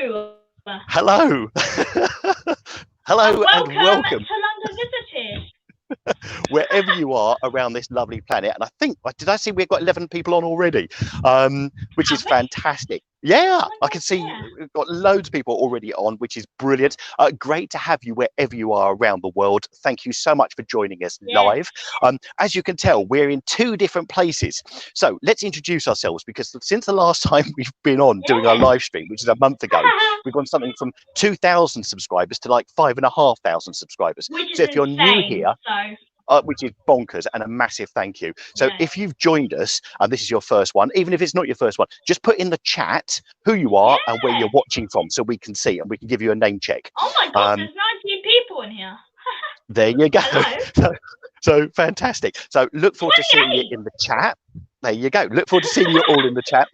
Hello. Hello. Hello and welcome to London Visited. wherever you are around this lovely planet. And I think, did I see we've got 11 people on already, which is fantastic. Yeah, I can see we've got loads of people already on, which is brilliant. Great to have you wherever you are around the world. Thank you so much for joining us live. As you can tell, we're in two different places. So let's introduce ourselves, because since the last time we've been on doing our live stream, which is a month ago, we've gone something from 2,000 subscribers to like 5,500 subscribers. So if you're new here, which is bonkers, and a massive thank you. So if you've joined us and this is your first one, even if it's not your first one, just put in the chat who you are and where you're watching from, so we can see and we can give you a name check. Oh my god, there's 19 people in here. There you go. So fantastic. So look forward to seeing you in the chat. There you go. Look forward to seeing you all in the chat.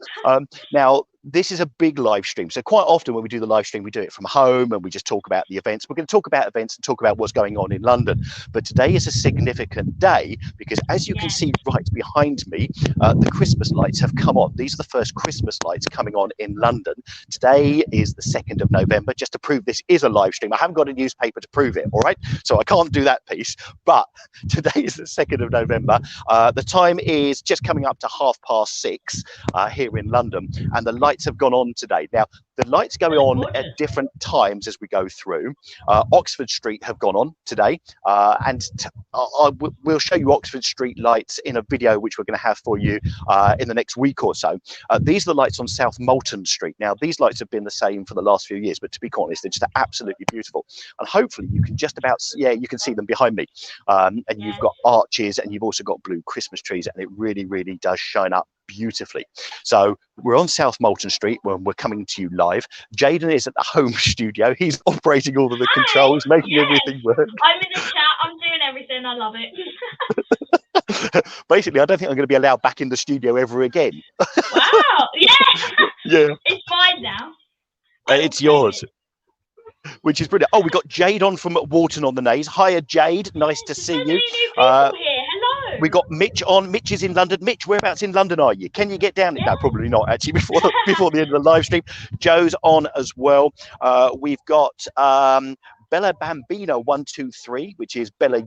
Now, this is a big live stream. So quite often when we do the live stream, we do it from home and we just talk about the events. We're going to talk about events and talk about what's going on in London. But today is a significant day because, as you can see right behind me, the Christmas lights have come on. These are the first Christmas lights coming on in London. Today is the 2nd of November. Just to prove this is a live stream, I haven't got a newspaper to prove it, all right? So I can't do that piece. But today is the 2nd of November. The time is just coming up to 6:30 here in London, and the lights have gone on today. Now, the lights go on at different times as we go through. Oxford Street have gone on today, and we'll show you Oxford Street lights in a video which we're going to have for you in the next week or so. These are the lights on South Moulton Street. Now, these lights have been the same for the last few years, but to be honest, they're just absolutely beautiful. And hopefully you can just about, you can see them behind me. And you've got arches, and you've also got blue Christmas trees, and it really, really does shine up beautifully. So we're on South Moulton Street when we're coming to you live. Jaden is at the home studio. He's operating all of the controls, making everything work. I'm in the chat. I'm doing everything. I love it. Basically, I don't think I'm going to be allowed back in the studio ever again. Wow. Yeah. It's mine now. It's yours. Which is brilliant. Oh, we got Jade on from Moulton on the nays. Hiya, Jade. Nice to see you. Here. Hello. We got Mitch on. Mitch is in London. Mitch, whereabouts in London are you? Can you get down? No, probably not, actually, before the end of the live stream. Joe's on as well. We've got Bella Bambino 123, which is Bella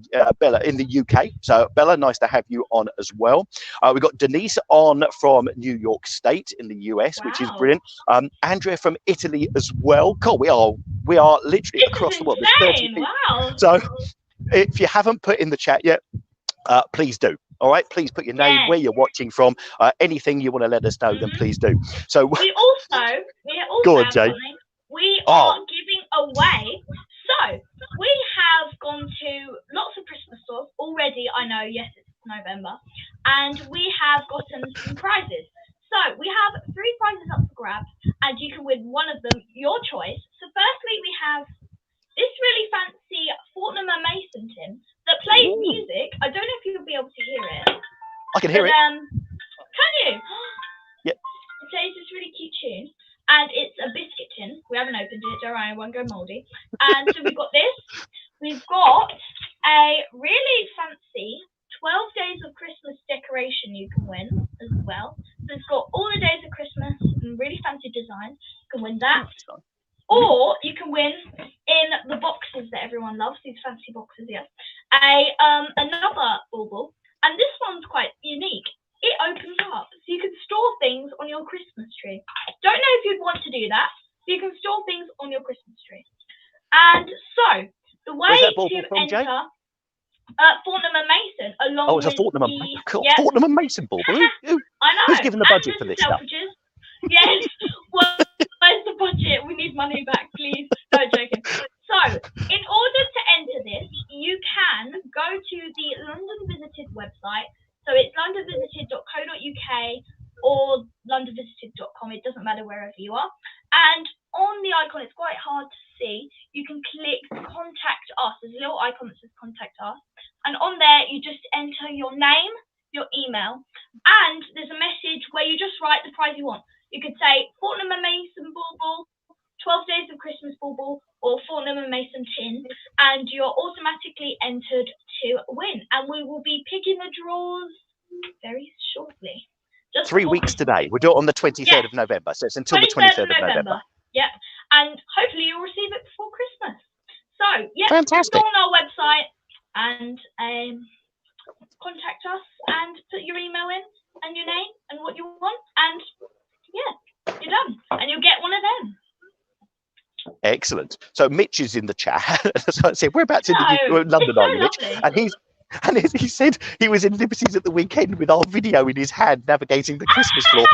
in the UK. So Bella, nice to have you on as well. We've got Denise on from New York State in the US, which is brilliant. Andrea from Italy as well. Cool. We are literally across the world. There's 30 people. Wow. So if you haven't put in the chat yet, please do. All right, please put your name, where you're watching from, anything you want to let us know, then please do. So we also go on, Jay. We are giving away. So we have gone to lots of Christmas stores already. I know, yes, it's November, and we have gotten some prizes. So we have 3 prizes up for grabs, and you can win one of them, your choice. So firstly, we have this really fancy Fortnum & Mason tin that plays music. I don't know if you'll be able to hear it. I can hear it. Can you? Yep. It plays this really cute tune, and it's a biscuit tin. We haven't opened it, don't worry, it won't go mouldy. And so we've got this. We've got a really fancy 12 days of Christmas decoration you can win as well. So it's got all the days of Christmas and really fancy designs. You can win that. Or you can win in the boxes that everyone loves, these fancy boxes, another bauble. And this one's quite unique. It opens up, so you can store things on your Christmas tree. Don't know if you'd want to do that, but you can store things on your Christmas tree. And so, the way to enter Fortnum & Mason, along with it's a Fortnum & Mason bauble. I know. Who's given the budget for this stuff? Yes. Well, where's the budget? We need money back, please. No, joking. So, in order to enter this, you can go to the London Visited website. So it's londonvisited.co.uk or londonvisited.com. It doesn't matter wherever you are. And on the icon, it's quite hard to see. You can click Contact Us. There's a little icon that says Contact Us. And on there, you just enter your name, your email, and there's a message where you just write the prize you want. You could say Fortnum & Mason bauble, 12 days of Christmas bauble, or Fortnum & Mason tin, and you're automatically entered to win. And we will be picking the draws very shortly. Just 3 weeks today. We'll do it on the 23rd of November. So it's until the 23rd of November. Yep. and hopefully you'll receive it before Christmas. So, yeah, Fantastic. go on our website and contact us and put your email in and your name and what you want, and yeah, you're done, and you'll get one of them. Excellent. So Mitch is in the chat. So I said, whereabouts in London so are you, Mitch? lovely. And he said he was in Liberties at the weekend with our video in his hand navigating the Christmas floor.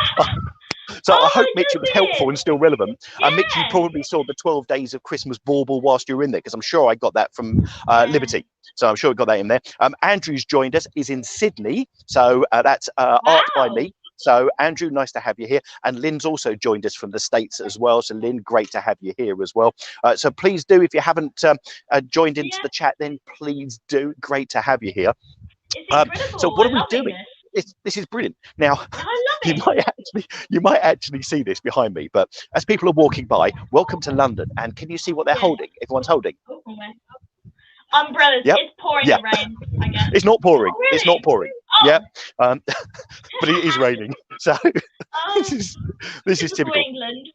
So I hope, Mitch, it was helpful and still relevant. Yeah. Mitch, you probably saw the 12 Days of Christmas bauble whilst you were in there, because I'm sure I got that from Liberty. So I'm sure I got that in there. Andrew's joined us, is in Sydney. So that's art by me. So Andrew, nice to have you here. And Lynn's also joined us from the States as well. So Lynn, great to have you here as well. So please do, if you haven't joined into the chat, then please do. Great to have you here. It's incredible. So what are we doing? This is brilliant. Now, you might actually see this behind me, but as people are walking by, welcome to London. And can you see what they're holding? Everyone's holding. Umbrellas. Yep. It's pouring rain, I guess. It's not pouring. Oh, really? It's not pouring. Oh. Yeah. But it is raining. So this is typical. England.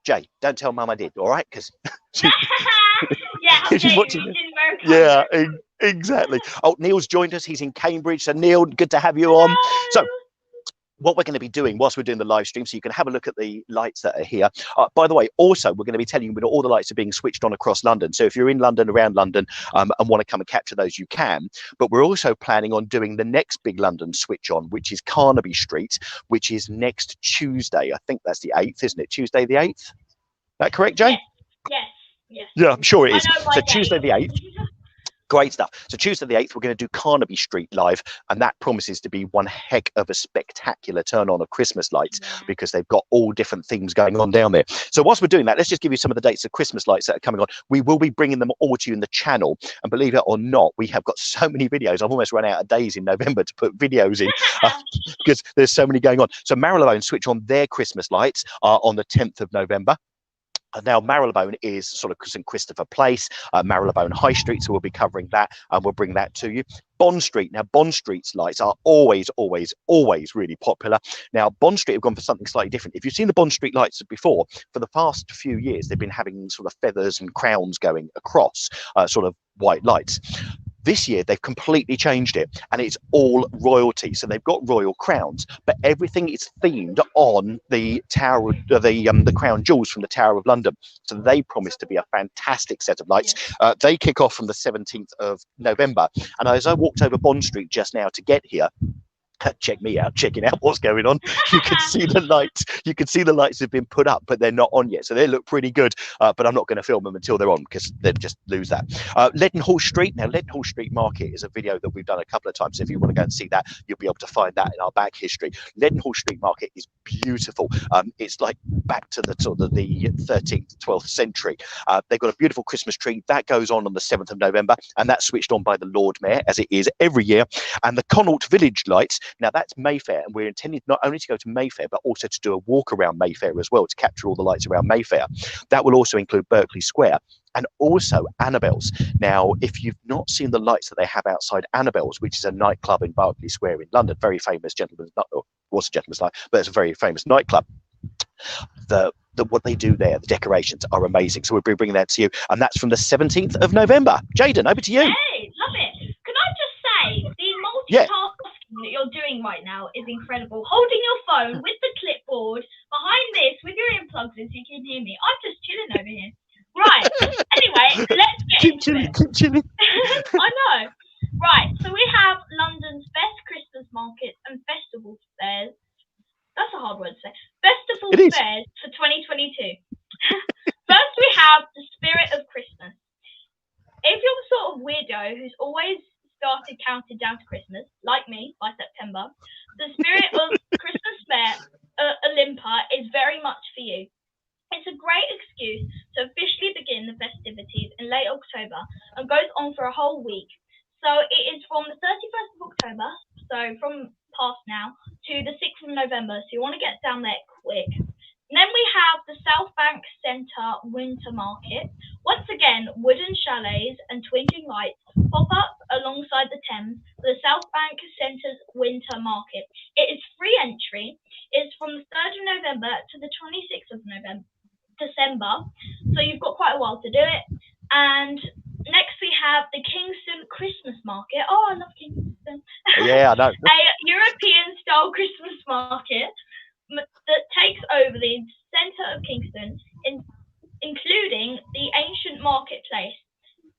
Jay, don't tell Mum I did, all right? Because she's watching. Yeah, exactly. Oh, Neil's joined us. He's in Cambridge. So Neil, good to have you on. So what we're going to be doing whilst we're doing the live stream, so you can have a look at the lights that are here. By the way, also, we're going to be telling you when all the lights are being switched on across London. So if you're in London, around London, and want to come and capture those, you can. But we're also planning on doing the next big London switch on, which is Carnaby Street, which is next Tuesday. I think that's the 8th, isn't it? Tuesday the 8th? Is that correct, Jay? Yes. Yeah, I'm sure it is. So Tuesday the 8th. Great stuff. So Tuesday the 8th, we're going to do Carnaby Street live, and that promises to be one heck of a spectacular turn on of Christmas lights, because they've got all different things going on down there. So whilst we're doing that, let's just give you some of the dates of Christmas lights that are coming on. We will be bringing them all to you in the channel, and believe it or not, we have got so many videos. I've almost run out of days in November to put videos in because there's so many going on. So Marylebone switch on their Christmas lights on the 10th of November. Now, Marylebone is sort of St Christopher Place, Marylebone High Street, so we'll be covering that, and we'll bring that to you. Bond Street. Now, Bond Street's lights are always really popular. Now, Bond Street have gone for something slightly different. If you've seen the Bond Street lights before, for the past few years, they've been having sort of feathers and crowns going across, sort of white lights. This year, they've completely changed it, and it's all royalty. So they've got royal crowns, but everything is themed on the Tower, the crown jewels from the Tower of London. So they promise to be a fantastic set of lights. They kick off from the 17th of November. And as I walked over Bond Street just now to get here, check me out, checking out what's going on. You can see the lights. You can see the lights have been put up, but they're not on yet. So they look pretty good, but I'm not going to film them until they're on, because they'd just lose that. Leadenhall Street. Now, Leadenhall Street Market is a video that we've done a couple of times. So if you want to go and see that, you'll be able to find that in our back history. Leadenhall Street Market is beautiful. It's like back to the sort of the 13th, 12th century. They've got a beautiful Christmas tree that goes on the 7th of November, and that's switched on by the Lord Mayor, as it is every year. And the Connaught Village lights. Now, that's Mayfair, and we're intending not only to go to Mayfair, but also to do a walk around Mayfair as well, to capture all the lights around Mayfair. That will also include Berkeley Square and also Annabelle's. Now, if you've not seen the lights that they have outside Annabelle's, which is a nightclub in Berkeley Square in London, very famous gentleman's, was a gentleman's night, but it's a very famous nightclub. What they do there, the decorations are amazing. So we'll be bringing that to you, and that's from the 17th of November. Jaden, over to you. Hey, love it. Can I just say, the multitasking that you're doing right now is incredible. Holding your phone with the clipboard behind this with your earplugs in so you can hear me. I'm just chilling over here. Right. Anyway, let's get into it. Keep chilling. I know. Right. So we have London's best Christmas markets and festival fairs. That's a hard word to say. Festival fairs for 2022. First, we have the spirit of Christmas. If you're the sort of weirdo who's always started counting down to Christmas, like me, by September, the spirit of Christmas fair Olympa is very much for you. It's a great excuse to officially begin the festivities in late October and goes on for a whole week. So it is from the 31st of October, so from past now, to the 6th of November. So you want to get down there quick. And then we have the South Bank Centre Winter Market. Once again, wooden chalets and twinkling lights pop up alongside the Thames for the South Bank Centre's Winter Market. It is free entry. It's from the 3rd of November to the 26th of November. December, so you've got quite a while to do it. And next we have the Kingston Christmas Market. Oh, I love Kingston. Yeah, I know. A European-style Christmas market that takes over the centre of Kingston, including the ancient marketplace.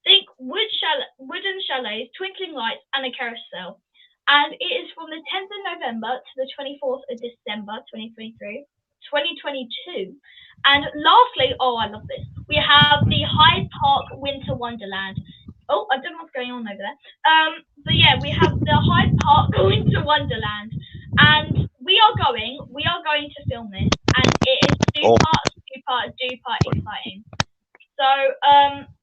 Think wooden chalets, twinkling lights, and a carousel. And it is from the 10th of November to the 24th of December 2022. And lastly, oh, I love this, we have the Hyde Park Winter Wonderland. Oh, I don't know what's going on over there. But yeah, we have the Hyde Park Winter Wonderland. And we are going to film this, and it is super exciting. So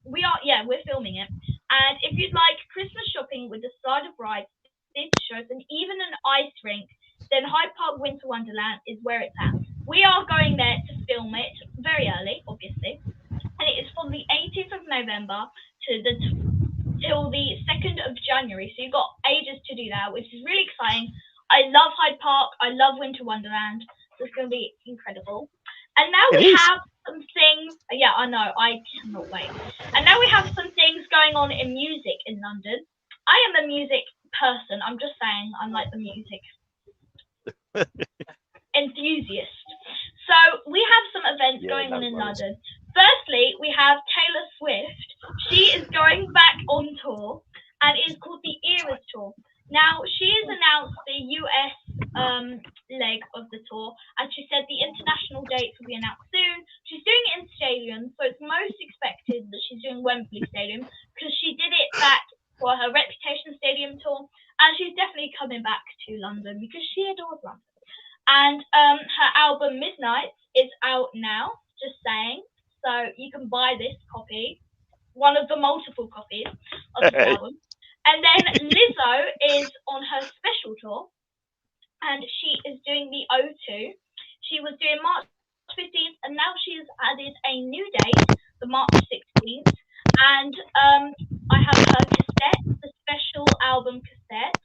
we're filming it. And if you'd like Christmas shopping with the side of rides, theatre shows, and even an ice rink, then Hyde Park Winter Wonderland is where it's at. We are going there to film it very early, obviously, and it is from the 18th of November till the 2nd of January. So you've got ages to do that, which is really exciting. I love Hyde Park. I love Winter Wonderland. So it's going to be incredible. And now we have some things. Yeah, I know. I cannot wait. And now we have some things going on in music in London. I am a music person. I'm just saying, I'm like the music enthusiast. So we have some events going on in London. Firstly, we have Taylor Swift. She is going back on tour, and it is called the Eras Tour. Now, she has announced the US leg of the tour, and she said the international dates will be announced soon. She's doing it in stadiums, so it's most expected that she's doing Wembley Stadium, because she did it back for her Reputation Stadium tour, and she's definitely coming back to London because she adores London. And her album Midnight is out now, just saying, so you can buy this copy, one of the multiple copies of the album. And then Lizzo is on her special tour, and she is doing the O2. She was doing March 15th, and now she has added a new date, the March 16th. And I have her cassette, the special album cassette,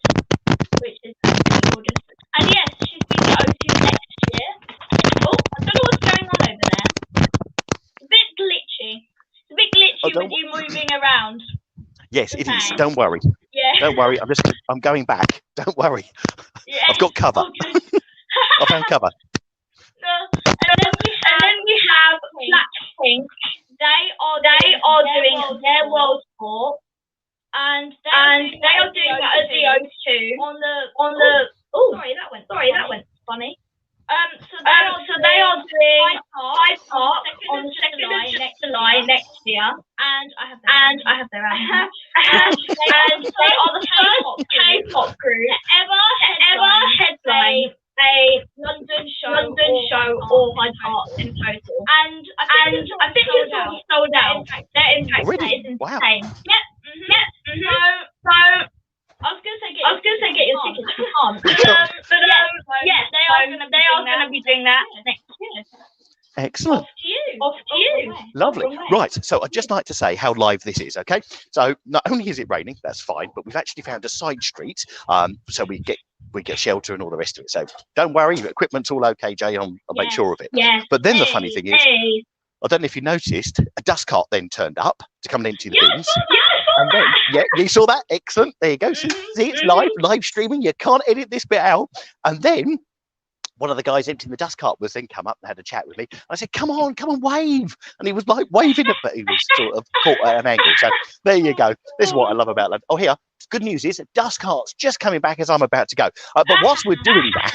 which is absolutely gorgeous. And yes, she's doing the O2 next year. Oh, I don't know what's going on over there. It's a bit glitchy. It's a bit glitchy with you moving around. Yes, it is. Don't worry. Yeah. Don't worry. I'm going back. Don't worry. Yeah. I've got cover. I found cover. And then we have Blackpink. They are doing their world tour, and they are doing that at the O2 on the. Oh, sorry, that went funny. So they are doing Hyde Park on the 2nd of July next year, and I have their album. and they are the first K-pop group ever headline a London show or Hyde Park in total. And I think it's already sold out. Their impact is insane. Wow. Yep. So I was gonna say get your tickets. You can't. But they are gonna be doing that next year. Excellent. Off to you. Lovely. Right. So I'd just like to say how live this is. Okay. So not only is it raining, that's fine, but we've actually found a side street. So we get shelter and all the rest of it. So don't worry, the equipment's all okay, Jay. I'll make sure of it. Yeah. But then the funny thing is, I don't know if you noticed, a dust cart then turned up to come and empty the bins. And then, you saw that? Excellent. There you go. See, it's live streaming. You can't edit this bit out. And then one of the guys emptying the dust cart was then come up and had a chat with me. I said, come on, wave. And he was like waving it, but he was sort of caught at an angle. So there you go. This is what I love about London. Oh, here. Good news is dust cart's just coming back as I'm about to go. But whilst we're doing that,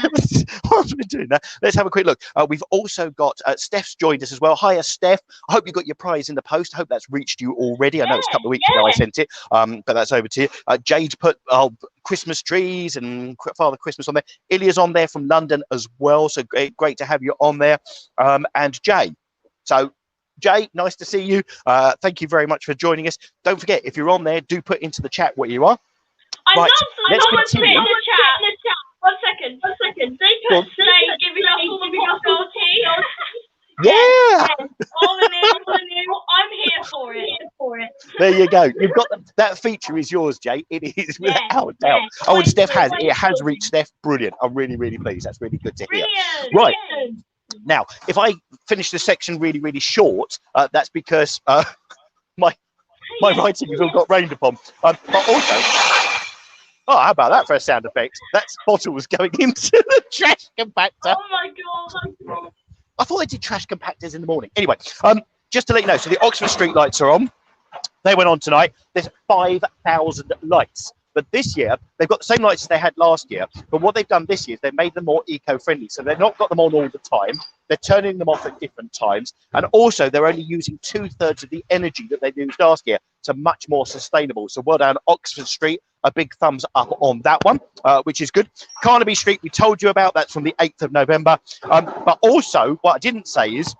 let's have a quick look. We've also got Steph's joined us as well. Hiya, Steph. I hope you got your prize in the post. I hope that's reached you already. I know it's a couple of weeks ago I sent it, but that's over to you. Jade's put Christmas trees and Father Christmas on there. Ilya's on there from London as well. So great to have you on there. And Jay. So Jay, nice to see you. Thank you very much for joining us. Don't forget, if you're on there, do put into the chat what you are. Let's continue. In the chat. One second. They put giving us all the possible tea. Yeah. I'm here for it. There you go. You've got that feature is yours, Jay. It is without a doubt. Oh, and Steph has reached Steph. Brilliant. I'm really, really pleased. That's really good to hear. Brilliant. Right. Now, if I finish this section really, really short, that's because my writing has all got rained upon. But also, oh, how about that for a sound effect? That's bottles going into the trash compactor. Oh my god! I thought they did trash compactors in the morning. Anyway, just to let you know, so the Oxford street lights are on. They went on tonight. There's 5,000 lights. But this year, they've got the same lights as they had last year. But what they've done this year is they've made them more eco-friendly. So they've not got them on all the time. They're turning them off at different times. And also, they're only using 2/3 of the energy that they used last year. So much more sustainable. So well done, Oxford Street. A big thumbs up on that one, which is good. Carnaby Street, we told you about. That's from the 8th of November. But also, what I didn't say is,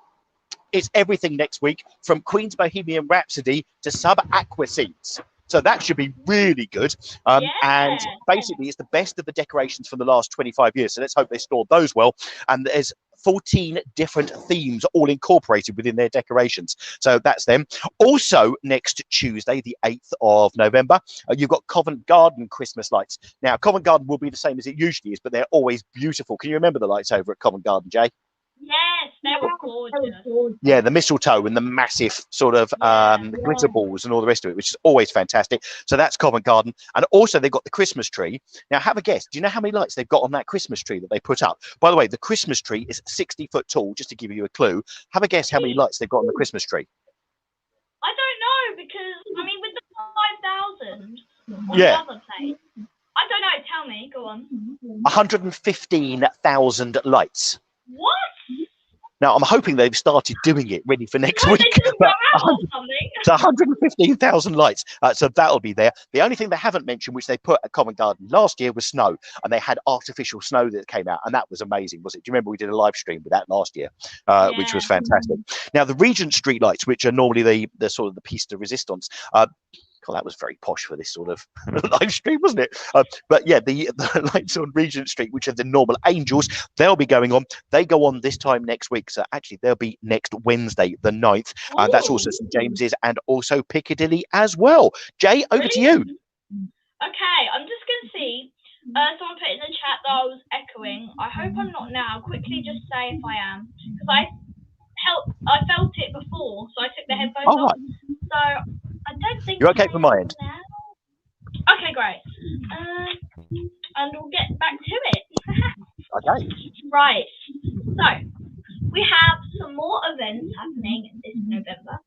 it's everything next week, from Queen's Bohemian Rhapsody to Sub-Aqua Seats. So that should be really good. And basically, it's the best of the decorations from the last 25 years. So let's hope they stored those well. And there's 14 different themes all incorporated within their decorations. So that's them. Also, next Tuesday, the 8th of November, you've got Covent Garden Christmas lights. Now, Covent Garden will be the same as it usually is, but they're always beautiful. Can you remember the lights over at Covent Garden, Jay? Yes, they were gorgeous. Yeah, the mistletoe and the massive sort of glitter balls and all the rest of it, which is always fantastic. So that's Covent Garden. And also they've got the Christmas tree. Now, have a guess. Do you know how many lights they've got on that Christmas tree that they put up? By the way, the Christmas tree is 60 foot tall, just to give you a clue. Have a guess how many lights they've got on the Christmas tree. I don't know, because, I mean, with the 5,000 on Yeah. the other place, I don't know. Tell me. Go on. 115,000 lights. What? Now, I'm hoping they've started doing it ready for next No, week. they just ran out or something. So 115,000 lights. So that'll be there. The only thing they haven't mentioned, which they put at Covent Garden last year, was snow. And they had artificial snow that came out. And that was amazing, was it? Do you remember we did a live stream with that last year, which was fantastic. Now, the Regent Street lights, which are normally the sort of the piece de resistance, God, that was very posh for this sort of live stream, wasn't it? But yeah, the lights on Regent Street, which are the normal angels, they'll be going on. They go on this time next week. So actually, they'll be next Wednesday, the 9th. That's also St James's and also Piccadilly as well. Jay, over to you. Okay, I'm just going to see. Someone put in the chat that I was echoing. I hope I'm not now. Quickly just say if I am. Because I felt it before, so I took the headphones off. Right. So I don't think you're okay from my end. Now. Okay, great. And we'll get back to it. Okay. Right. So we have some more events happening this November.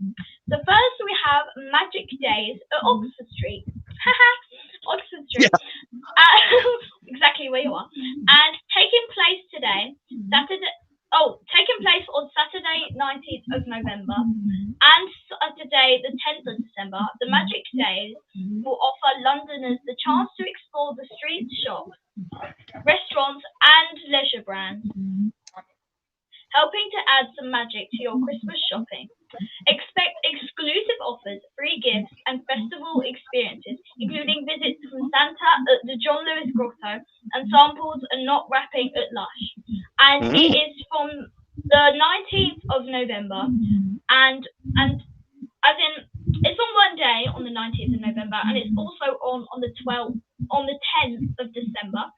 So first we have Magic Days at Oxford Street. Oxford Street. Yeah. Exactly where you are. And taking place today, taking place on Saturday, 19th of November, and Saturday, the 10th of December, the Magic Days will offer Londoners the chance to explore the streets, shops, restaurants, and leisure brands, helping to add some magic to your Christmas shopping. Expect exclusive offers, free gifts, and festival experiences, including visits from Santa at the John Lewis Grotto and samples and not wrapping at Lush. And it is from the 19th of November, and as in it's on one day on the 19th of November, and it's also on the 10th of December,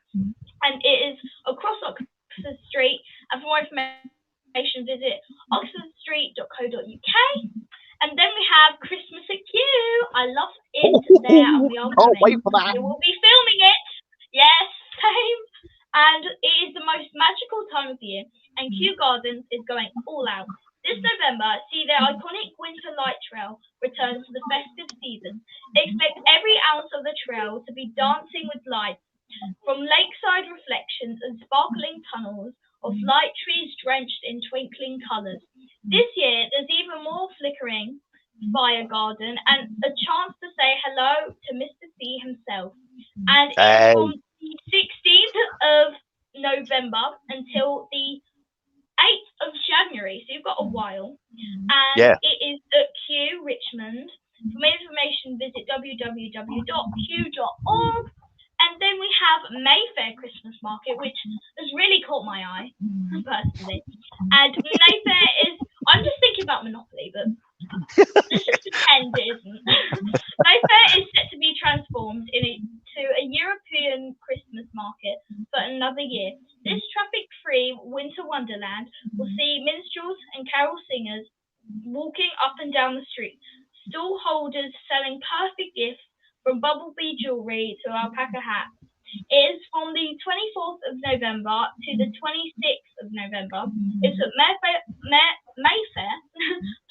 and it is across Oxford Street. And for more information, visit oxfordstreet.co.uk. And then we have Christmas at Kew. I love it there, and we are can't wait for that. We will be filming it. Yes, same. And it is the most magical time of the year, and Kew Gardens is going all out. This November, see their iconic winter light trail return to the festive season. Expect every ounce of the trail to be dancing with lights, from lakeside reflections and sparkling tunnels of light trees drenched in twinkling colours. This year, there's even more flickering fire garden and a chance to say hello to Mr. C himself. And it's from the 16th of November until the 8th of January, so you've got a while. And it is at Kew, Richmond. For more information, visit www.kew.org. And then we have Mayfair Christmas Market, which has really caught my eye, personally. And Mayfair is, I'm just thinking about Monopoly, but let's just pretend it isn't. Mayfair is set to be transformed into a European Christmas market for another year. This traffic-free winter wonderland will see minstrels and singers walking up and down the streets. Stall holders selling perfect gifts from bumblebee jewellery to alpaca hats. It is from the 24th of November to the 26th of November. It's at Mayfair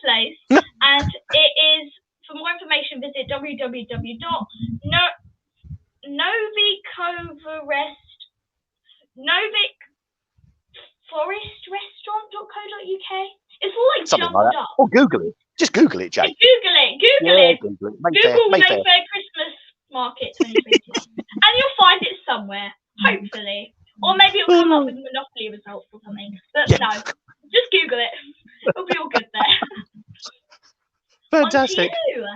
Place, and it is, for more information, visit novicforestrestaurant.co.uk. It's all like Something jumbled like that. up. Or Google it. Just Google it, Jay. Google it. Google it. Google Mayfair. Mayfair Christmas Market 2021, and you'll find it somewhere, hopefully. Or maybe it'll come up with Monopoly results or something. But no, just Google it. It'll be all good there. Fantastic. On to you.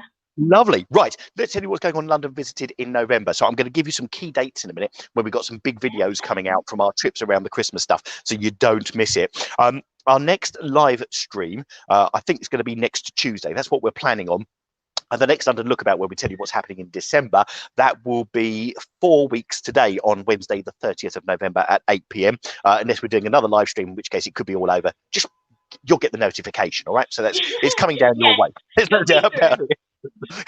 Lovely. Right. Let's tell you what's going on London Visited in November. So I'm going to give you some key dates in a minute when we've got some big videos coming out from our trips around the Christmas stuff, so you don't miss it. Our next live stream, I think it's going to be next Tuesday. That's what we're planning on. And the next London Lookabout, where we tell you what's happening in December, that will be 4 weeks today on Wednesday, the 30th of November at 8 p.m. Unless we're doing another live stream, in which case it could be all over. Just you'll get the notification. All right. So it's coming down your way. There's no doubt about it.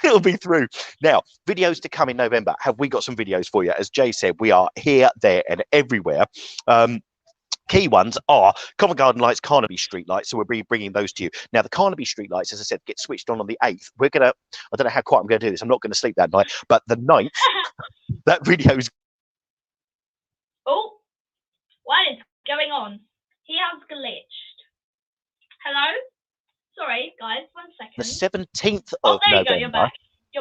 It'll be through. Now, videos to come in November. Have we got some videos for you? As Jay said, we are here, there, and everywhere. Key ones are Covent Garden lights, Carnaby Street lights. So we'll be bringing those to you. Now, the Carnaby Street lights, as I said, get switched on the 8th. We're going to, I don't know how quiet I'm going to do this. I'm not going to sleep that night. But the 9th, that video's. Oh, what is going on? He has glitched. Hello? Sorry, guys, 1 second. The 17th of there November. You go, you're back.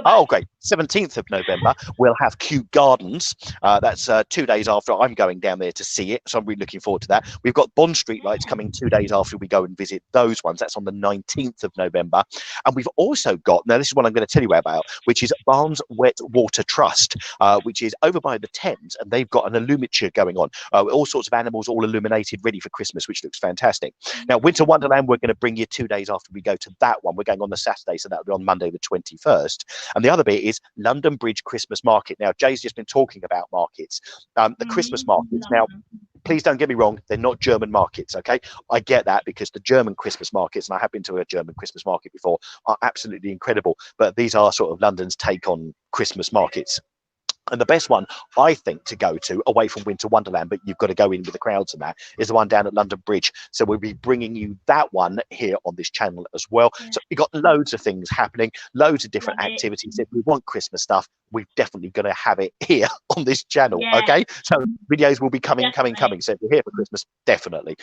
Oh, great. 17th of November, we'll have Cute Gardens. That's 2 days after I'm going down there to see it. So I'm really looking forward to that. We've got Bond Street lights coming 2 days after we go and visit those ones. That's on the 19th of November. And we've also got, now this is what I'm going to tell you about, which is Barnes Wet Water Trust, which is over by the Thames. And they've got an illuminature going on. With all sorts of animals all illuminated, ready for Christmas, which looks fantastic. Now, Winter Wonderland, we're going to bring you 2 days after we go to that one. We're going on the Saturday, so that'll be on Monday the 21st. And the other bit is London Bridge Christmas Market. Now, Jay's just been talking about markets, the Christmas markets. Now, please don't get me wrong, they're not German markets, okay? I get that, because the German Christmas markets, and I have been to a German Christmas market before, are absolutely incredible. But these are sort of London's take on Christmas markets. And the best one, I think, to go to, away from Winter Wonderland, but you've got to go in with the crowds and that, is the one down at London Bridge. So we'll be bringing you that one here on this channel as well. So we've got loads of things happening, loads of different activities. If we want Christmas stuff, we're definitely going to have it here on this channel, okay? So videos will be coming. So if you're here for Christmas, definitely,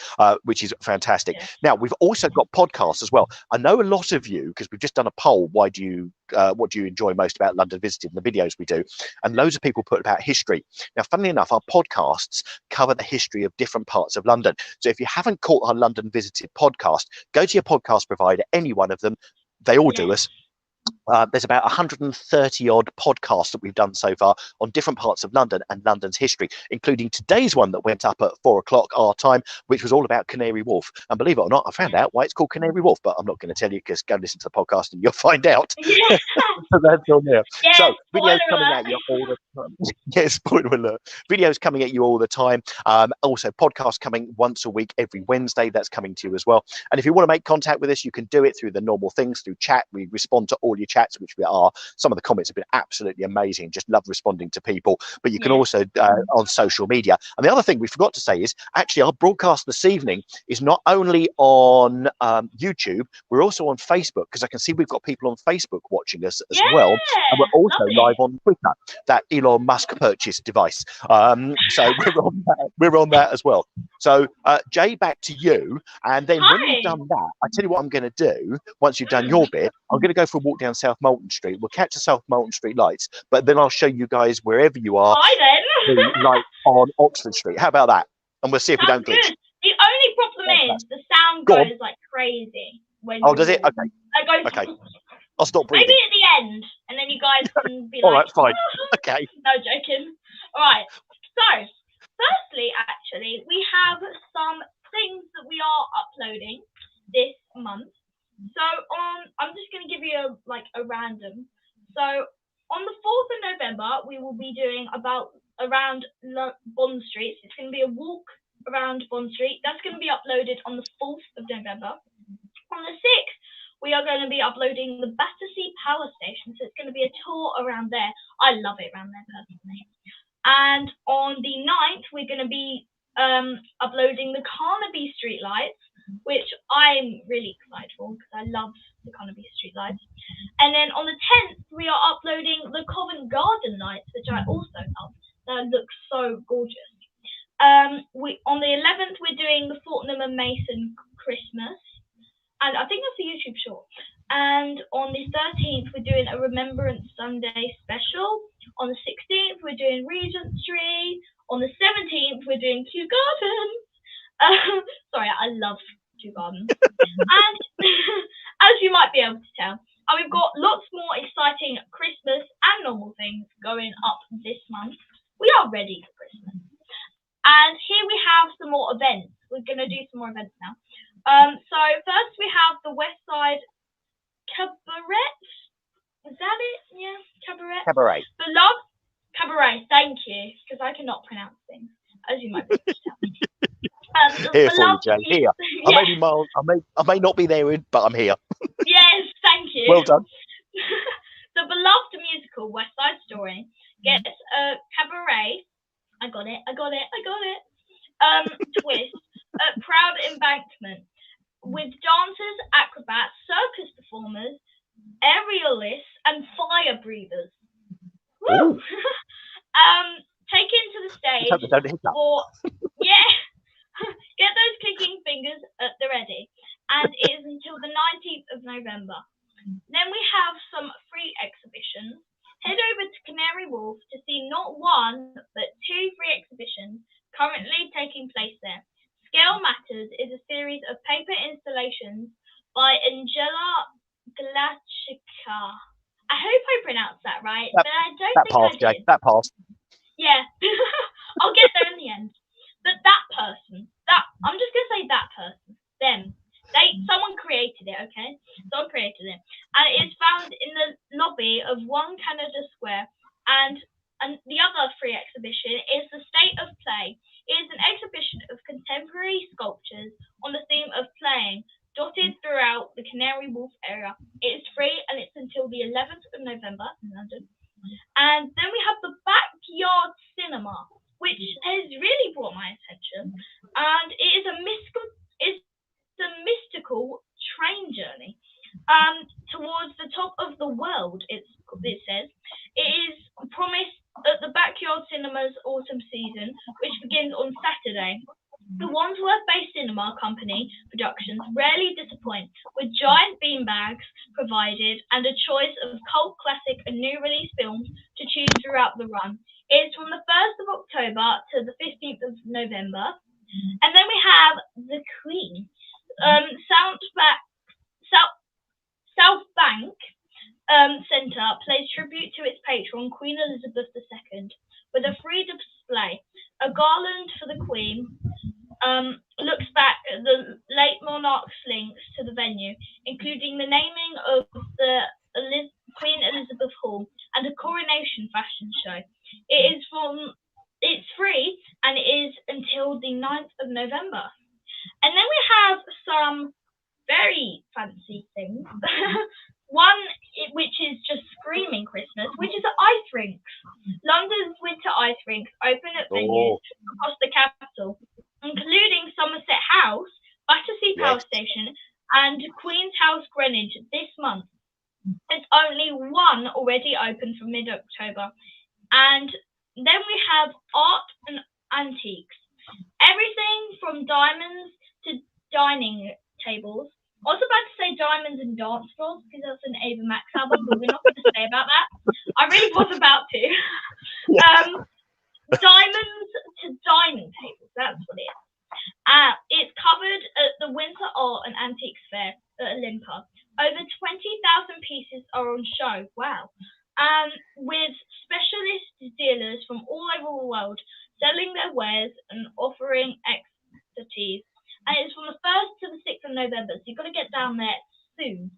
which is fantastic. Now, we've also got podcasts as well. I know a lot of you, because we've just done a poll, what do you enjoy most about London Visited and the videos we do? And loads of people put about history. Now, funnily enough, our podcasts cover the history of different parts of London. So if you haven't caught our London Visited podcast, go to your podcast provider, any one of them. They all do us. There's about 130 odd podcasts that we've done so far on different parts of London and London's history, including today's one that went up at 4 o'clock our time, which was all about Canary Wharf. And believe it or not, I found out why it's called Canary Wharf, but I'm not going to tell you, because go listen to the podcast and you'll find out. So that's on there. So videos coming at you all the time. Spoiler alert. Videos coming at you all the time. Also podcasts coming once a week, every Wednesday. That's coming to you as well. And if you want to make contact with us, you can do it through the normal things, through chat. We respond to all your chats, which we are. Some of the comments have been absolutely amazing. Just love responding to people. But you can also on social media. And the other thing we forgot to say is actually our broadcast this evening is not only on YouTube, we're also on Facebook, because I can see we've got people on Facebook watching us as well. And we're also live on Twitter, that Elon Musk purchased device. So we're on that as well. So Jay, back to you. And then when you've done that, I tell you what I'm going to do. Once you've done your bit, I'm going to go for a walk down South Moulton Street. We'll catch the South Moulton Street lights, but then I'll show you guys wherever you are the light on Oxford Street. How about that? And we'll see if we don't glitch. The only problem is the sound goes like crazy when does it? Okay. Okay. I'll stop breathing. Maybe at the end, and then you guys can be all right, fine. Okay. No, joking. All right. So, firstly, actually, we have some things that we are uploading this month. So, I'm just going to give you a random. So, on the 4th of November, we will be doing around Bond Street. It's going to be a walk around Bond Street. That's going to be uploaded on the 4th of November. On we are going to be uploading the Battersea Power Station. So it's going to be a tour around there. I love it around there personally. And on the 9th, we're going to be uploading the Carnaby Street Lights, which I'm really excited for because I love the Carnaby Street Lights. And then on the 10th, we are uploading the Covent Garden Lights, which I also love. That looks so gorgeous. On the 11th, we're doing the Fortnum and Mason Christmas, and I think that's a YouTube short. And on the 13th, we're doing a Remembrance Sunday special. On the 16th, we're doing Regent Street. On the 17th, we're doing Kew Gardens. Sorry, I love Kew Gardens. And as you might be able to tell, we've got lots more exciting Christmas and normal things going up this month. We are ready for Christmas. And here we have some more events. We're going to do some more events now. So first we have the West Side Cabaret. Is that it? Yeah, Cabaret. Cabaret. Beloved Cabaret. Thank you, because I cannot pronounce things, as you might be able to tell. Here for you, Jane. Here. Yeah. I may not be there, but I'm here. Yes, thank you. Well done. The beloved musical West Side Story gets a cabaret. I got it. Twist at Proud Embankment with dancers, acrobats, circus performers, aerialists, and fire breathers. Woo! Taken to the stage for get those clicking fingers at the ready, and it is until the 19th of November. Then we have some free exhibitions. Head over to Canary Wharf to see not one, but 2 free exhibitions currently taking place there. Scale Matters is a series of paper installations by Angela Glachica. I hope I pronounced that right, but I don't think I did. That passed. Yeah, I'll get there in the end. But that person, I'm just going to say that person, them. Someone created it, okay? Someone created it. And it is found in the lobby of 1 Canada Square. And the other free exhibition is The State of Play. It is an exhibition of contemporary sculptures on the theme of playing, dotted throughout the Canary Wharf area. It is free and it's until the 11th of November in London. And then we have the Backyard Cinema, which has really brought my attention. And it is a mystical train journey towards the top of the world, it says. It is promised at the Backyard Cinema's autumn season, which begins on Saturday. The Wandsworth-based cinema company productions rarely disappoint, with giant beanbags provided and a choice of cult classic and new release films to choose throughout the run. It is from the 1st of October to the 15th of November. And then we have The Queen. South Bank Centre pays tribute to its patron, Queen Elizabeth II, with a free display. A garland for the Queen looks back at the late monarch's links to the venue, including the naming of the Queen Elizabeth Hall and a coronation fashion show. It's free and it is until the 9th of November. And then we have some very fancy things. One which is just screaming Christmas, which is at ice rinks. London's winter ice rinks open at venues across the capital, including Somerset House, Battersea Power Station, and Queen's House, Greenwich this month. There's only one already open for mid-October. And then we have art and antiques. Everything from diamonds to dining tables. I was about to say diamonds and dance floors because that's an Ava Max album, but we're not going to say about that. I really was about to. Diamonds to dining tables, that's what it is. It's covered at the Winter Art and Antiques Fair at Olympia. Over 20,000 pieces are on show. Wow. With specialist dealers from all over the world selling their wares and offering expertise. And it's from the 1st to the 6th of November, so you've got to get down there soon.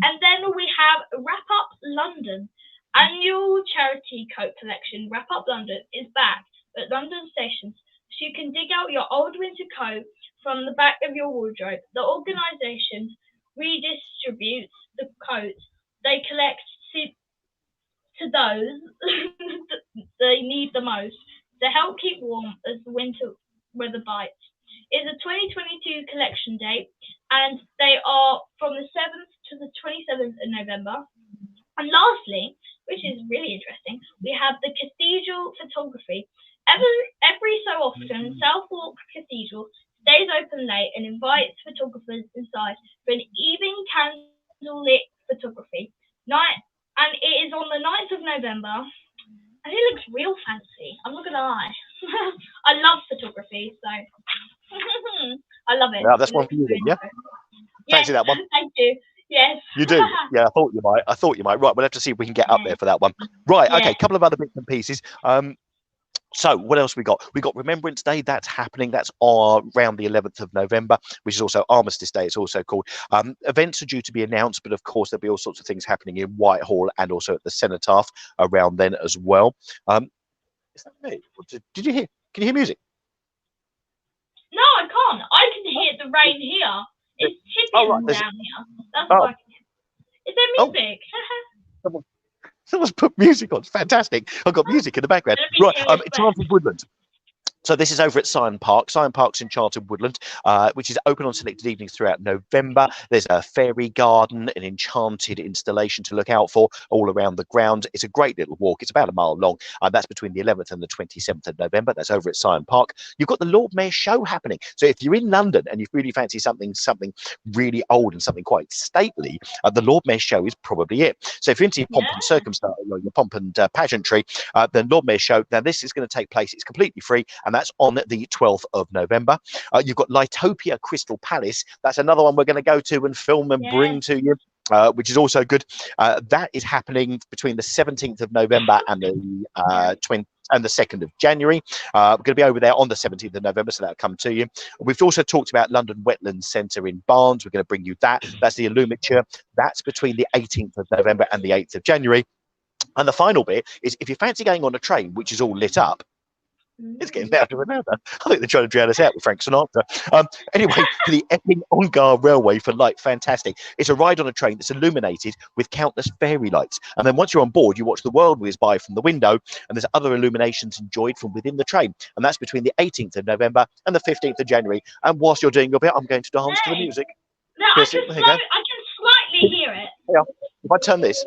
And then we have Wrap Up London. Annual charity coat collection Wrap Up London is back at London stations, so you can dig out your old winter coat from the back of your wardrobe. The organisation redistributes distributes the coats they collect to those they need the most to help keep warm as the winter weather bites. It's a 2022 collection date, and they are from the 7th to the 27th of November. And lastly, which is really interesting, we have the cathedral photography. Every so often, Southwark Cathedral stays open late and invites photographers inside for an evening candlelit photography night, and it is on the 9th of November. And it looks real fancy. I'm not gonna lie. I love photography, so I love it. Yeah, that's one for you then, yeah? Yes, Fancy that one? thank you. Yes. You do? Yeah, I thought you might. Right, we'll have to see if we can get up there for that one. Right, okay, couple of other bits and pieces. So what else we got? We got Remembrance Day. That's happening. That's around the 11th of November, which is also Armistice Day. It's also called. Events are due to be announced, but of course there'll be all sorts of things happening in Whitehall and also at the Cenotaph around then as well. Is that me? Did you hear? Can you hear music? No, I can't. I can hear the rain here. It's tipping down here. That's what I can hear. Is there music? Someone's put music on. Fantastic. I've got music in the background. Right, Enchanted Woodland. So this is over at Syon Park. Syon Park's Enchanted Woodland, which is open on selected evenings throughout November. There's a fairy garden, an enchanted installation to look out for all around the ground. It's a great little walk. It's about a mile long. That's between the 11th and the 27th of November. That's over at Syon Park. You've got the Lord Mayor's Show happening. So if you're in London and you really fancy something really old and something quite stately, the Lord Mayor's Show is probably it. So if you're into your pomp and circumstance, your pomp and pageantry, the Lord Mayor's Show, now this is going to take place. It's completely free, and that's on the 12th of November. You've got Lightopia Crystal Palace. That's another one we're going to go to and film and bring to you, which is also good. That is happening between the 17th of November and the 2nd of January. We're going to be over there on the 17th of November, so that'll come to you. We've also talked about London Wetlands Centre in Barnes. We're going to bring you that. That's the Illumiture. That's between the 18th of November and the 8th of January. And the final bit is if you fancy going on a train, which is all lit up, it's getting louder and louder. I think they're trying to drown us out with Frank Sinatra. Anyway, the Epping Ongar Railway for Light, fantastic. It's a ride on a train that's illuminated with countless fairy lights. And then once you're on board, you watch the world whiz by from the window, and there's other illuminations enjoyed from within the train. And that's between the 18th of November and the 15th of January. And whilst you're doing your bit, I'm going to dance to the music. No, I can slightly hear it. Yeah. If I turn this,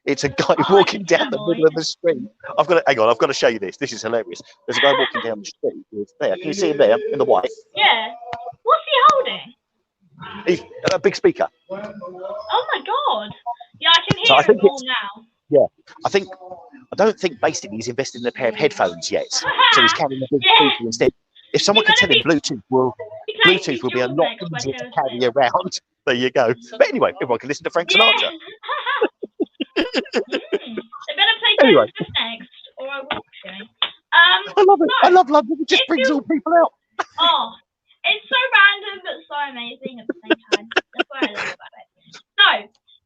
it's a guy walking down the middle of the street. Hang on, I've got to show you this. This is hilarious. There's a guy walking down the street. There. Can you see him there in the white? Yeah. What's he holding? He's a big speaker. Oh my god. Yeah, I can hear him all now. Yeah. I don't think basically he's invested in a pair of headphones yet. So he's carrying a big speaker instead. If someone could tell him Bluetooth will be a lot easier to carry around. There you go. But anyway, everyone can listen to Frank Sinatra. They better play anyway. Next, or I will show. I love it. I love London. It just brings all people out. Oh, it's so random but so amazing at the same time. That's what I love about it. So,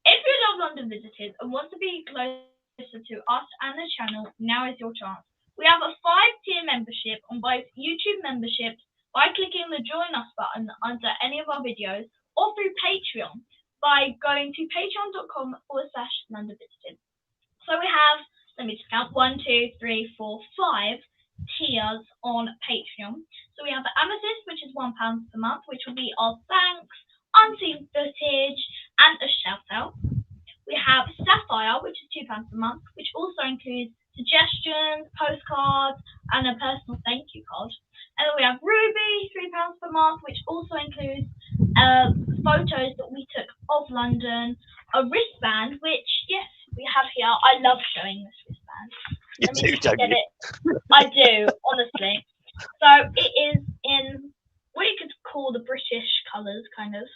if you love London Visited and want to be closer to us and the channel, now is your chance. We have a 5-tier membership on both YouTube memberships by clicking the Join Us button under any of our videos, or through Patreon by going to patreon.com/London Visited. So we have, let me just count, 1, 2, 3, 4, 5 tiers on Patreon. So we have the Amethyst, which is £1 per month, which will be our thanks, unseen footage, and a shout out. We have Sapphire, which is £2 per month, which also includes suggestions, postcards, and a personal thank you card. And then we have Ruby, £3 per month, which also includes photos that we took of London, a wristband, which, yes, we have here. I love showing this wristband. You do, don't you? I do, honestly. So it is in what you could call the British colours, kind of.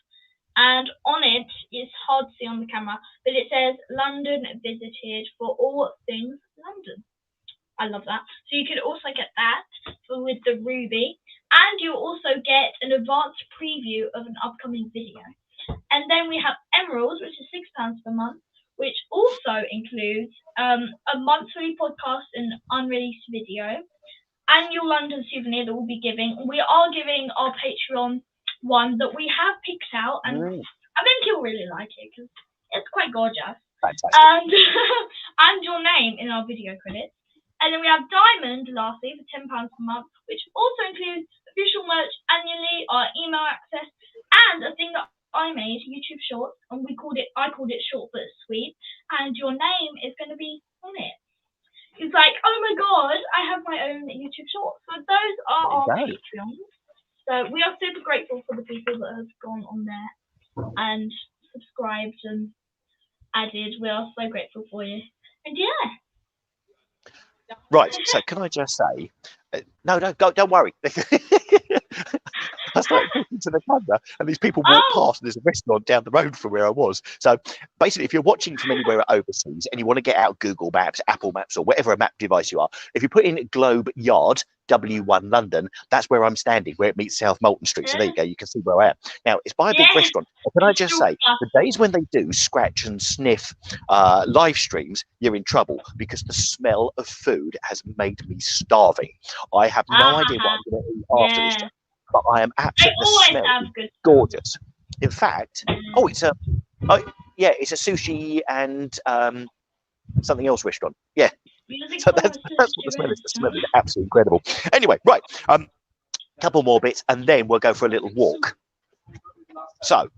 And on it, it's hard to see on the camera, but it says London Visited for all things London. I love that. So you could also get that with the Ruby, and you'll also get an advanced preview of an upcoming video. And then we have Emeralds, which is £6 per month, which also includes a monthly podcast and unreleased video, annual London souvenir that we'll be giving. We are giving our Patreon one that we have picked out, and I'm you'll really like it because it's quite gorgeous. Fantastic. And and your name in our video credits. And then we have Diamond, lastly, for £10 per month, which also includes official merch annually, our email access, and a thing that I made, YouTube Shorts, and I called it Short But Sweet, and your name is going to be on it. It's like, oh my god, I have my own YouTube Shorts. So those are our Patreons. So we are super grateful for the people that have gone on there and subscribed and added. We are so grateful for you. And yeah. Right, so can I just say, no, don't worry. I started talking to the camera, and these people walked past, and there's a restaurant down the road from where I was. So basically, if you're watching from anywhere overseas and you want to get out Google Maps, Apple Maps, or whatever map device you are, if you put in Globe Yard, W1 London, that's where I'm standing, where it meets South Moulton Street. So there you go, you can see where I am. Now, it's by a big restaurant. But can I just say, the days when they do scratch and sniff live streams, you're in trouble because the smell of food has made me starving. I have no idea what I'm going to eat after this, but I am absolutely gorgeous. In fact, it's a sushi and something else restaurant. Yeah. So that's what the smell is. The smell is absolutely incredible. Anyway, right. Couple more bits, and then we'll go for a little walk. So,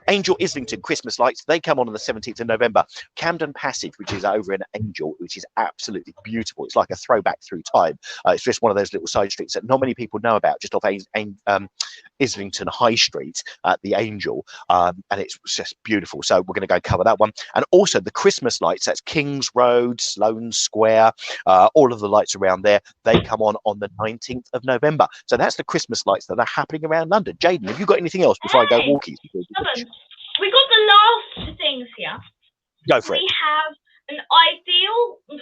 Angel Islington Christmas lights, they come on the 17th of November. Camden Passage, which is over in Angel, which is absolutely beautiful. It's like a throwback through time. It's just one of those little side streets that not many people know about, just off Islington High Street at the Angel, and it's just beautiful. So we're going to go cover that one. And also the Christmas lights, that's King's Road, Sloane Square, all of the lights around there, they come on the 19th of November. So that's the Christmas lights that are happening around London. Jaden, have you got anything else before I go walking? We got the last things here. Go for it. We have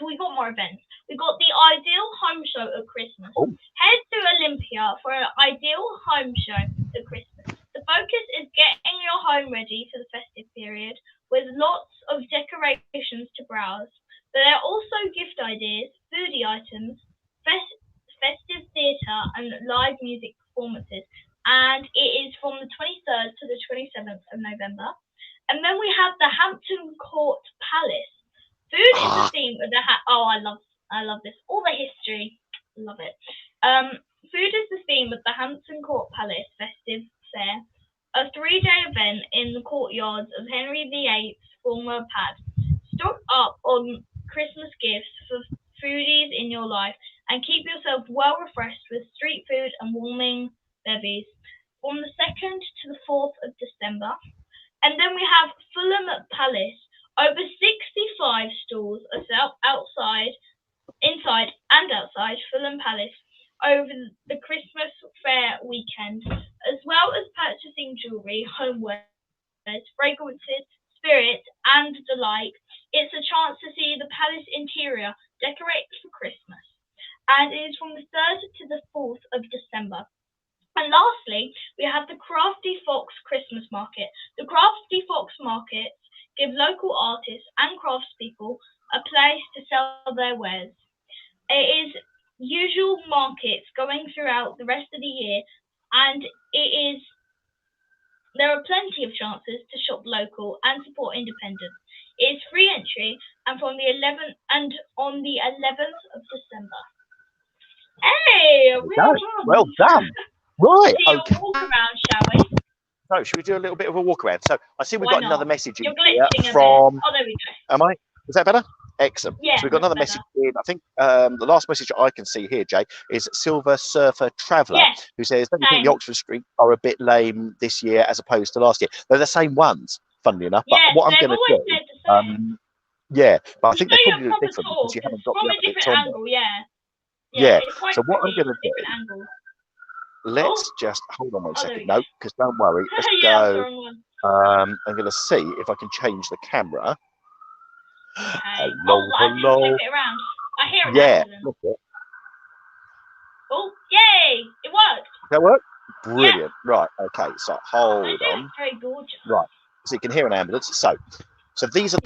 we got more events. We got the Ideal Home Show at Christmas. Head to Olympia for an Ideal Home Show at Christmas. The focus is getting your home ready for the festive period with lots of decorations to browse. But there are also gift ideas, foodie items, festive theatre and live music performances. And it is from the 23rd to the 27th of November. And then we have the Hampton Court Palace. Food is the theme of the I love this. All the history. Love it. Food is the theme of the Hampton Court Palace Festive Fair, a 3-day event in the courtyards of Henry VIII's former pad. Stock up on Christmas gifts for foodies in your life and keep yourself well refreshed with street food and warming bevies from the 2nd to the 4th of December. And then we have Fulham Palace. Over 65 stalls are set inside and outside Fulham Palace over the Christmas fair weekend, as well as purchasing jewellery, homewares, fragrances, spirits and the like. It's a chance to see the palace interior decorated for Christmas. And it is from the 3rd to the 4th of December. And lastly, we have the Crafty Fox Christmas Market. The Crafty Fox Markets give local artists and craftspeople a place to sell their wares. It is usual markets going throughout the rest of the year, and there are plenty of chances to shop local and support independence. It is free entry, and on the 11th of December. Hey, well done. Right, okay. Walk around, shall we? So, should we do a little bit of a walk around? So, I see we've got another message in here from. Oh, there we go. Am I? Is that better? Excellent. Yeah, so we've got another message in. I think the last message I can see here, Jay, is Silver Surfer Traveller, who says, "Don't you think the Oxford Street are a bit lame this year as opposed to last year?" They're the same ones, funnily enough. But what I'm going to do, but I think they probably look different because you haven't got the other bits on there. Yeah. So what I'm going to do. Let's just hold on one second. No, because don't worry. Let's go. I'm going to see if I can change the camera. Hello. I hear it. Yeah. Look it. Oh, yay! It worked. That work? Brilliant. Yeah. Right. Okay. So hold on. Very gorgeous. Right. So you can hear an ambulance. So these are.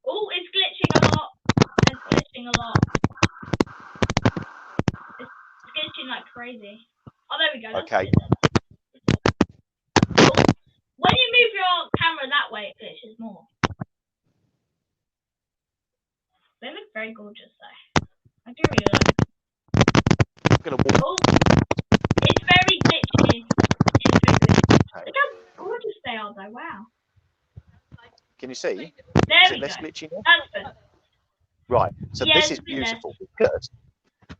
Oh, it's glitching a lot. It's like crazy. Oh, there we go. Okay. When you move your way it glitches more. They look very gorgeous, though. I do really like them. I'm gonna walk. Oh, it's very glitchy. Look how gorgeous they are, though. Wow. Can you see? There Is we it less go. glitchy now? That's good. Right. So Yeah, this it's is a bit less. beautiful because,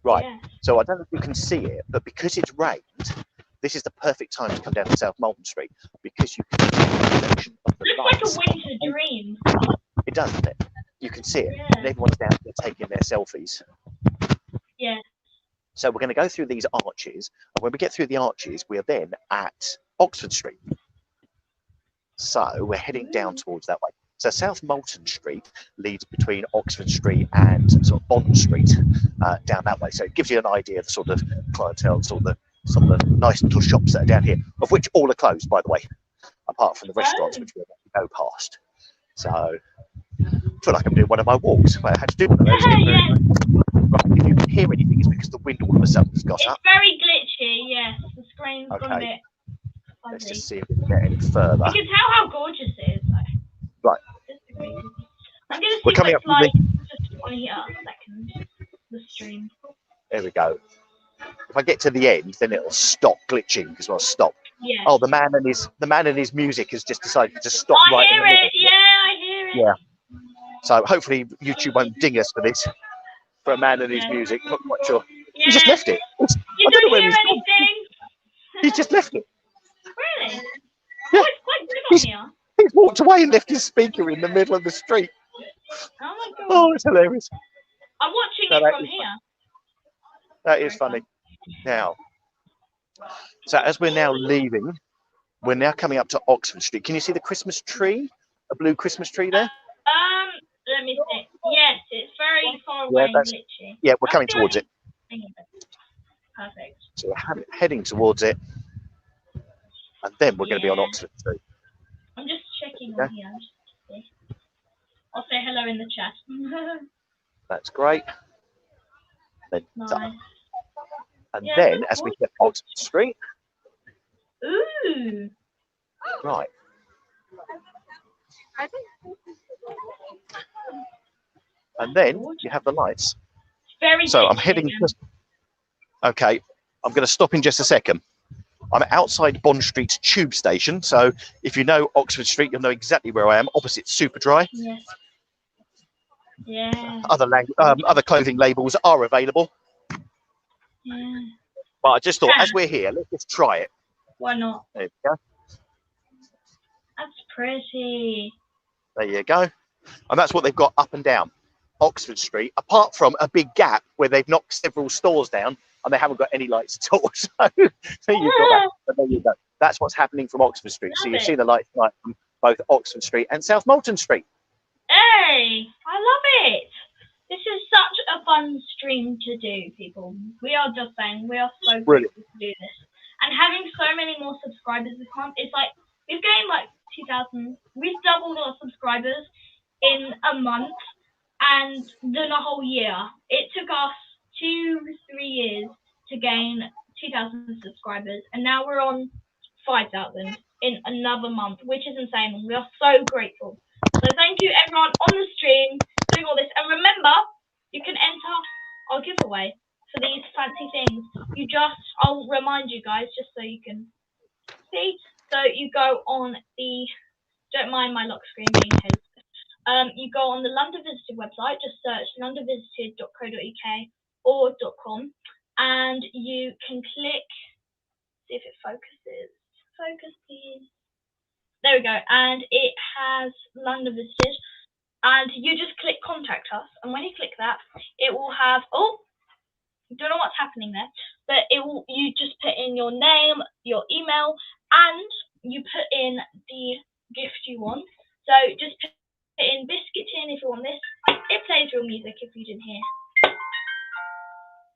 right. Yeah. So I don't know if you can see it, but because it's rained, this is the perfect time to come down to South Moulton Street because you can see the reflection of the Looks lights. like a winter dream. It does, doesn't it? You can see it. Yeah. And everyone's down there taking their selfies. Yeah. So we're going to go through these arches, and when we get through the arches, we're then at Oxford Street. So we're heading down towards that way. So South Moulton Street leads between Oxford Street and sort of Bond Street, down that way. So it gives you an idea of the sort of clientele, some of the nice little shops that are down here, of which all are closed, by the way, apart from the restaurants, which we're about to go past. So I feel like I'm doing one of my walks. I had to do one of those. Yeah. Right, if you can hear anything, it's because the wind all of a sudden has got It's up. very glitchy, yes. The screen's gone a Okay. bit fuzzy. Let's just see if we can get any further. You can tell how gorgeous it is, though. Right. I'm going to see We're what coming it's up with like just on here a second. The stream. There we go. If I get to the end, then it'll stop glitching because I'll stop. Yeah. Oh, the man and his music has just decided to stop right in the middle. Yeah, I hear it. Yeah. So hopefully YouTube won't ding us for this. For a man and his music, not quite sure. Yeah. He just left it. You I don't know don't where hear he's gone. anything? He's just left it. Really? Yeah. Oh, it's quite good on here. He's walked away and left his speaker in the middle of the street. Oh my god. Oh, it's hilarious. I'm watching No, it that from is here. That is funny. Now, so as we're now leaving, we're now coming up to Oxford Street. Can you see the Christmas tree? A blue Christmas tree there? Let me see. Yes, it's very far away and glitchy. Yeah, we're coming towards it. Perfect. So we're heading towards it, and then we're going to be on Oxford Street. I'm just checking on here. I'll say hello in the chat. That's great. Then Nice. And then, as we hit Oxford Street, ooh, right. And then you have the lights. Very so I'm heading. Okay, I'm going to stop in just a second. I'm outside Bond Street's tube station. So if you know Oxford Street, you'll know exactly where I am, opposite Superdry. Yes. Yeah. Other clothing labels are available. Yeah. But I just thought, as we're here, let's just try it. Why not? There you go. That's pretty. There you go. And that's what they've got up and down Oxford Street, apart from a big gap where they've knocked several stores down and they haven't got any lights at all. So there you go. But there you go. That's what's happening from Oxford Street. So you see the lights from both Oxford Street and South Moulton Street. Hey, I love it. This is such a fun stream to do, people. We are just saying, we are so grateful to do this. And having so many more subscribers, it's like, we've gained like 2,000, we've doubled our subscribers in a month and then a whole year. It took us 2-3 years to gain 2,000 subscribers, and now we're on 5,000 in another month, which is insane. We are so grateful. So thank you everyone on the stream doing all this. And remember, you can enter our giveaway for these fancy things. I'll remind you guys just so you can see. So you go on don't mind my lock screen being hosted. You go on the London Visited website, just search londonvisited.co.uk or .com, and you can click, see if it focuses. Focus, please. There we go, and it has London Visited, and you just click contact us, and when you click that, it will have, don't know what's happening there, but you just put in your name, your email, and you put in the gift you want. So just put in Biscuit Tin if you want this. It plays real music if you didn't hear.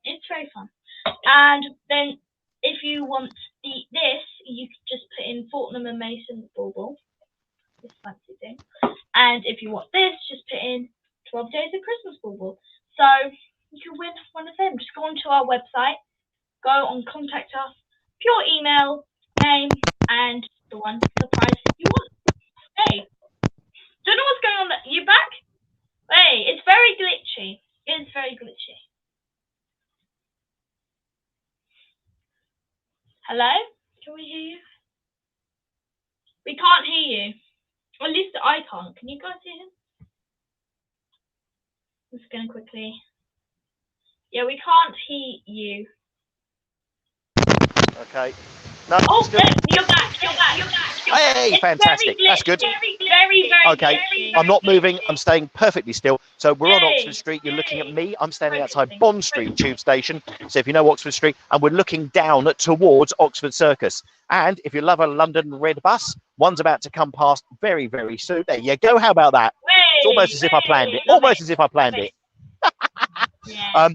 It's very fun. And then if you want this, you could just put in Fortnum and Mason Bauble, this fancy thing. And if you want this, just put in 12 Days of Christmas Bauble. So you can win one of them. Just go onto our website, go on contact us, pure email, name, and the prize you want. Hey, We can't hear you. At least I can't. Can you guys hear him? I'm just going to quickly. Yeah, we can't hear you. Okay. No, oh, still... you're back. You're back. You're back. Hey, it's fantastic. That's good. Very okay. glitchy. I'm not moving. I'm staying perfectly still. So we're on Yay. Oxford Street. You're looking at me. I'm standing outside Bond Street Tube Station. So if you know Oxford Street, and we're looking down towards Oxford Circus. And if you love a London red bus, one's about to come past very, very soon. There you go. How about that? It's almost as if I planned it. Almost as if I planned it. Yeah.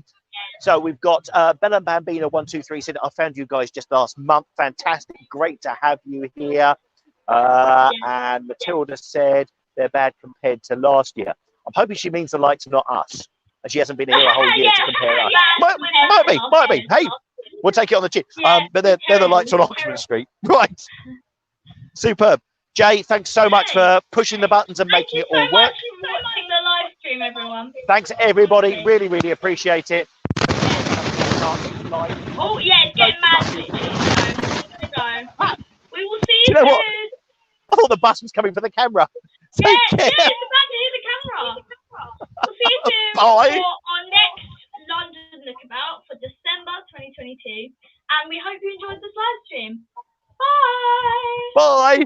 So we've got Bella and Bambina 123 said, I found you guys just last month. Fantastic. Great to have you here. And Matilda said they're bad compared to last year. I'm hoping she means the lights, not us. And she hasn't been here a whole year to compare us. Might be. Hey, we'll take it on the chin. But they're the lights on Oxford Street. Right. Superb. Jay, thanks so much for pushing the buttons and making it all work. Thank you so much for watching the live stream, everyone. Thanks, everybody. Really, really appreciate it. Oh, yeah, it's getting mad. We will see you soon. What? I thought the bus was coming for the camera. Yeah, it's about to hit the camera. We'll see you soon Bye. for our next London Lookabout for December 2022. And we hope you enjoyed this live stream. Bye. Bye.